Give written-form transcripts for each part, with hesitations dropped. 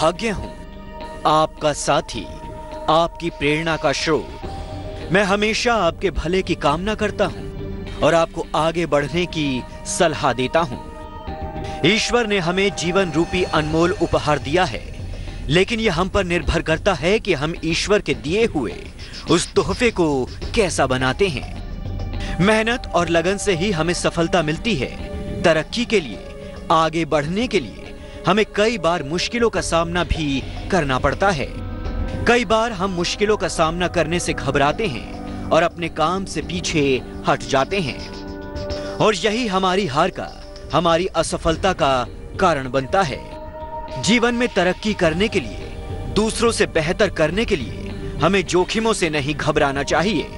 भाग्य हूं, आपका साथी, आपकी प्रेरणा का स्रोत। मैं हमेशा आपके भले की कामना करता हूं और आपको आगे बढ़ने की सलाह देता हूं। ईश्वर ने हमें जीवन रूपी अनमोल उपहार दिया है, लेकिन यह हम पर निर्भर करता है कि हम ईश्वर के दिए हुए उस तोहफे को कैसा बनाते हैं। मेहनत और लगन से ही हमें सफलता मिलती है। तरक्की के लिए, आगे बढ़ने के लिए हमें कई बार मुश्किलों का सामना भी करना पड़ता है। कई बार हम मुश्किलों का सामना करने से घबराते हैं और अपने काम से पीछे हट जाते हैं, और यही हमारी हार का, हमारी असफलता का कारण बनता है। जीवन में तरक्की करने के लिए, दूसरों से बेहतर करने के लिए हमें जोखिमों से नहीं घबराना चाहिए।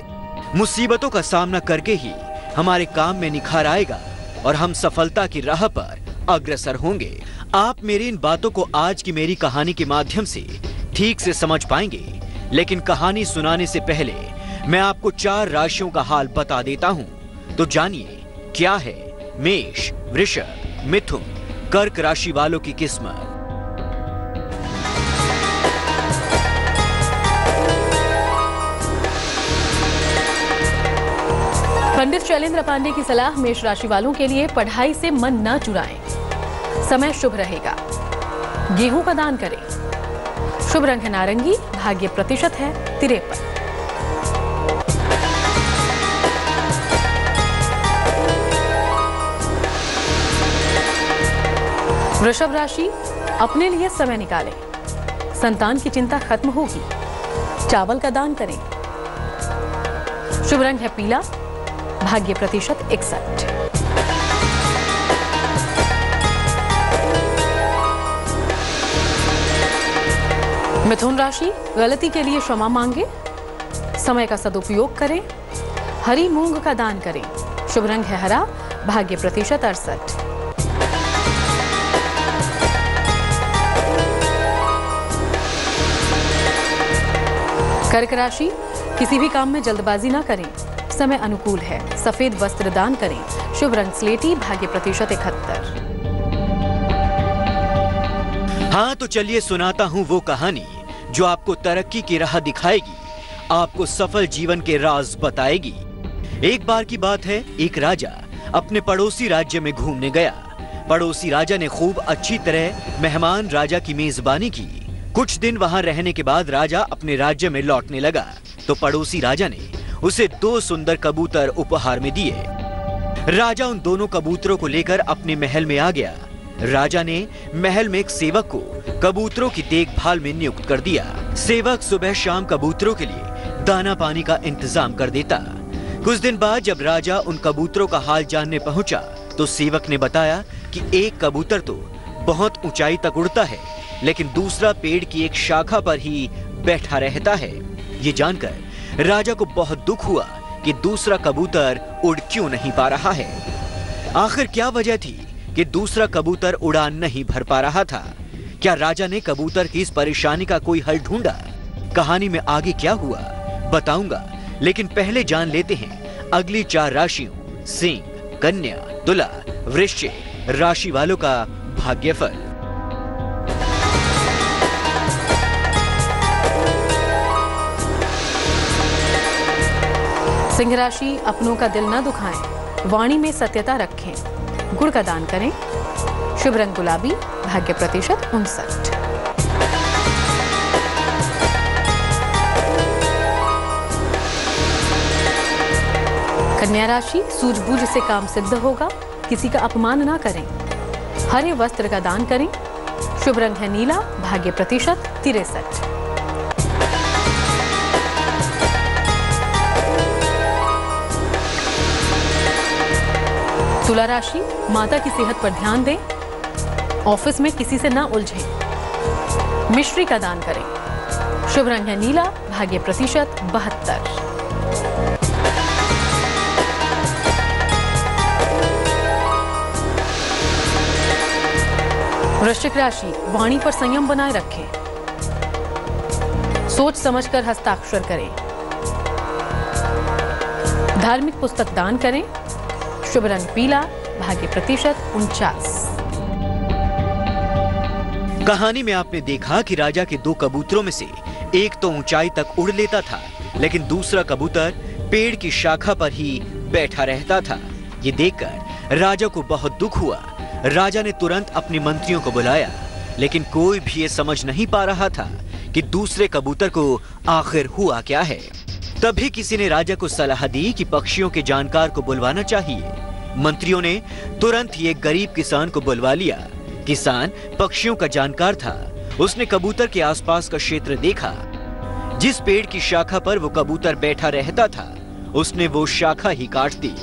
मुसीबतों का सामना करके ही हमारे काम में निखार आएगा और हम सफलता की राह पर अग्रसर होंगे। आप मेरी इन बातों को आज की मेरी कहानी के माध्यम से ठीक से समझ पाएंगे, लेकिन कहानी सुनाने से पहले मैं आपको 4 राशियों का हाल बता देता हूं। तो जानिए क्या है मेष, वृषभ, मिथुन, कर्क राशि वालों की किस्मत। पंडित शैलेंद्र पांडे की सलाह मेष राशि वालों के लिए, पढ़ाई से मन न चुराएं। समय शुभ रहेगा। गेहूं का दान करें। शुभ रंग है नारंगी। भाग्य प्रतिशत है 53। वृषभ राशि, अपने लिए समय निकालें। संतान की चिंता खत्म होगी। चावल का दान करें। शुभ रंग है पीला। भाग्य प्रतिशत 61। मिथुन राशि, गलती के लिए क्षमा मांगे। समय का सदुपयोग करें। हरी मूंग का दान करें। शुभ रंग है हरा। भाग्य प्रतिशत 68। कर्क राशि, किसी भी काम में जल्दबाजी ना करें। समय अनुकूल है। सफेद वस्त्र दान करें। शुभ रंग स्लेटी। भाग्य प्रतिशत 71। हाँ, तो चलिए सुनाता हूँ वो कहानी जो आपको तरक्की की राह दिखाएगी, आपको सफल जीवन के राज बताएगी। एक बार की बात है, एक राजा अपने पड़ोसी राज्य में घूमने गया। पड़ोसी राजा ने खूब अच्छी तरह मेहमान राजा की मेजबानी की। कुछ दिन वहां रहने के बाद राजा अपने राज्य में लौटने लगा तो पड़ोसी राजा ने उसे 2 सुंदर कबूतर उपहार में दिए। राजा उन दोनों कबूतरों को लेकर अपने महल में आ गया। राजा ने महल में एक सेवक को कबूतरों की देखभाल में नियुक्त कर दिया। सेवक सुबह शाम कबूतरों के लिए दाना पानी का इंतजाम कर देता। कुछ दिन बाद जब राजा उन कबूतरों का हाल जानने पहुंचा तो सेवक ने बताया कि एक कबूतर तो बहुत ऊंचाई तक उड़ता है, लेकिन दूसरा पेड़ की एक शाखा पर ही बैठा रहता है। ये जानकर राजा को बहुत दुख हुआ कि दूसरा कबूतर उड़ क्यों नहीं पा रहा है। आखिर क्या वजह थी कि दूसरा कबूतर उड़ान नहीं भर पा रहा था? क्या राजा ने कबूतर की इस परेशानी का कोई हल ढूंढा? कहानी में आगे क्या हुआ बताऊंगा, लेकिन पहले जान लेते हैं अगली 4 राशियों सिंह, कन्या, तुला, वृश्चिक राशि वालों का भाग्यफल। सिंह राशि, अपनों का दिल न दुखाएं। वाणी में सत्यता रखें। गुड़ का दान करें। शुभ रंग गुलाबी। भाग्य प्रतिशत 59। कन्या राशि, सूझबूझ से काम सिद्ध होगा। किसी का अपमान ना करें। हरे वस्त्र का दान करें। शुभ रंग है नीला। भाग्य प्रतिशत 63। तुला राशि, माता की सेहत पर ध्यान दें। ऑफिस में किसी से ना उलझें। मिश्री का दान करें। शुभ रंग है नीला। भाग्य प्रतिशत 72। वृश्चिक राशि, वाणी पर संयम बनाए रखें। सोच समझकर हस्ताक्षर करें। धार्मिक पुस्तक दान करें। शुभ रंग पीला। भाग्य प्रतिशत 49। कहानी में आपने देखा कि राजा के 2 कबूतरों में से एक तो ऊंचाई तक उड़ लेता था, लेकिन दूसरा कबूतर पेड़ की शाखा पर ही बैठा रहता था। ये देखकर राजा को बहुत दुख हुआ। राजा ने तुरंत अपने मंत्रियों को बुलाया, लेकिन कोई भी ये समझ नहीं पा रहा था कि दूसरे कबूतर को आखिर हुआ क्या है। तभी किसी ने राजा को सलाह दी कि पक्षियों के जानकार को बुलवाना चाहिए। मंत्रियों ने तुरंत ही एक गरीब किसान को बुलवा लिया। किसान पक्षियों का जानकार था। उसने कबूतर के आसपास का क्षेत्र देखा। जिस पेड़ की शाखा पर वो कबूतर बैठा रहता था, उसने वो शाखा ही काट दी।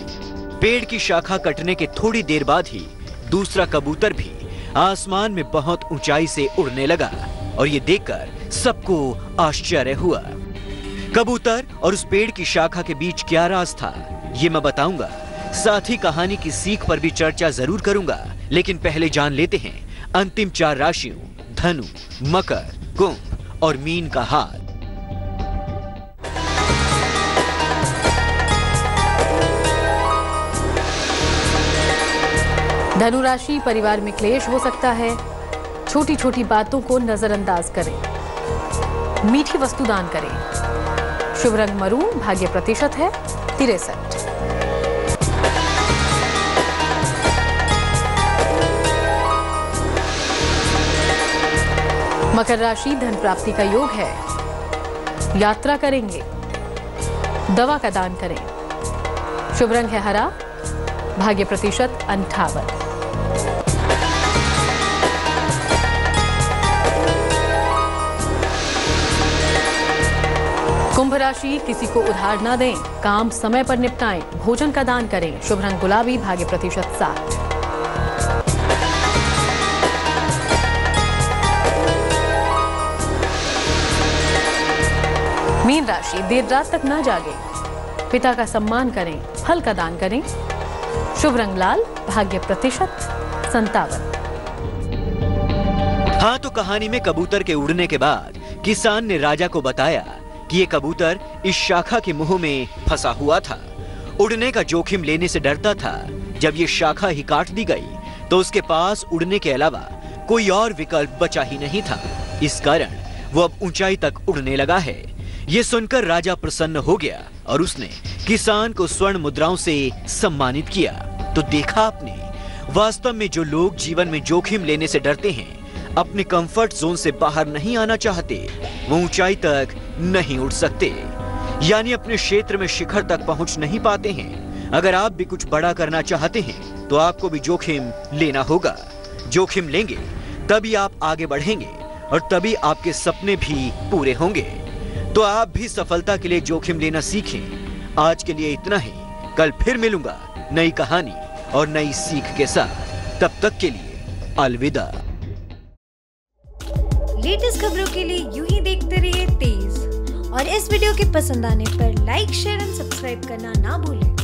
पेड़ की शाखा कटने के थोड़ी देर बाद ही दूसरा कबूतर भी आसमान में बहुत ऊंचाई से उड़ने लगा और ये देखकर सबको आश्चर्य हुआ। कबूतर और उस पेड़ की शाखा के बीच क्या राज था, ये मैं बताऊंगा। साथ ही कहानी की सीख पर भी चर्चा जरूर करूंगा, लेकिन पहले जान लेते हैं अंतिम 4 राशियों धनु, मकर, कुंभ और मीन का हाल। धनु राशि, परिवार में क्लेश हो सकता है। छोटी छोटी बातों को नजरअंदाज करें। मीठी वस्तु दान करें। शुभ रंग मरून, भाग्य प्रतिशत है 63। मकर राशि, धन प्राप्ति का योग है। यात्रा करेंगे। दवा का दान करें। शुभ रंग है हरा, भाग्य प्रतिशत 58। कुंभ राशि, किसी को उधार ना दें। काम समय पर निपटाएं। भोजन का दान करें। शुभ रंग गुलाबी, भाग्य प्रतिशत 60। मीन राशि, देर रात तक ना जागें। पिता का सम्मान करें। फल का दान करें। शुभ रंग लाल, भाग्य प्रतिशत 57। हाँ, तो कहानी में कबूतर के उड़ने के बाद किसान ने राजा को बताया कि ये कबूतर इस शाखा के मुंह में फंसा हुआ था। उड़ने का जोखिम लेने से डरता था। जब ये शाखा ही काट दी गई तो उसके पास उड़ने के अलावा कोई और विकल्प बचा ही नहीं था। इस कारण वो अब ऊंचाई तक उड़ने लगा है। ये सुनकर राजा प्रसन्न हो गया और उसने किसान को स्वर्ण मुद्राओं से सम्मानित किया। तो देखा आपने, वास्तव में जो लोग जीवन में जोखिम लेने से डरते हैं, अपने कंफर्ट जोन से बाहर नहीं आना चाहते, वो ऊंचाई तक नहीं उड़ सकते, यानी अपने क्षेत्र में शिखर तक पहुंच नहीं पाते हैं। अगर आप भी कुछ बड़ा करना चाहते हैं तो आपको भी जोखिम लेना होगा। जोखिम लेंगे तभी आप आगे बढ़ेंगे और तभी आपके सपने भी पूरे होंगे। तो आप भी सफलता के लिए जोखिम लेना सीखें। आज के लिए इतना ही। कल फिर मिलूंगा नई कहानी और नई सीख के साथ। तब तक के लिए अलविदा। लेटेस्ट खबरों के लिए यूं ही देखते रहिए तेज, और इस वीडियो के पसंद आने पर लाइक, शेयर एंड सब्सक्राइब करना ना भूलें।